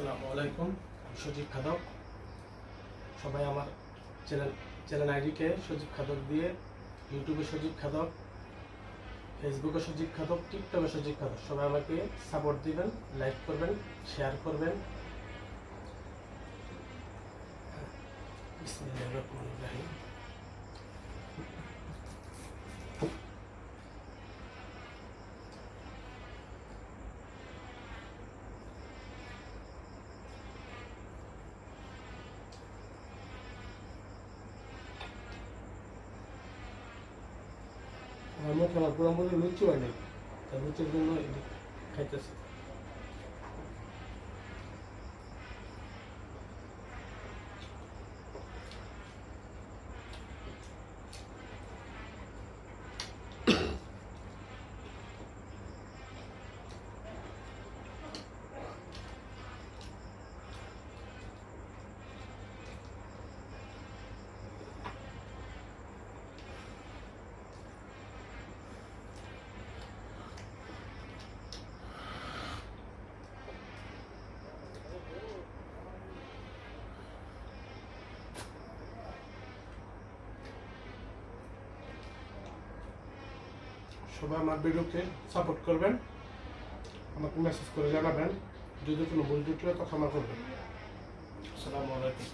আসসালামু আলাইকুম। সজীব খাদক। সবাই আমার চ্যানেল আইডিকে সজীব খাদক দিয়ে ইউটিউবে সজীব খাদক, ফেসবুকে সজীব খাদক, টিকটকে সজীব খাদক, সবাই আমাকে সাপোর্ট দিবেন, লাইক করবেন, শেয়ার করবেন। বিসমিল্লাহির রহমানির রহিম। আমার খাবার পুরো মধ্যে লুচি হয় নাই, তার লুচির জন্য খাইতেছি। সবাই আমার ভিডিওকে সাপোর্ট করবেন, আমাকে মেসেজ করে জানাবেন, যদি কোনো ভুল ত্রুটি হয় তো ক্ষমা করবেন। আসসালামু আলাইকুম।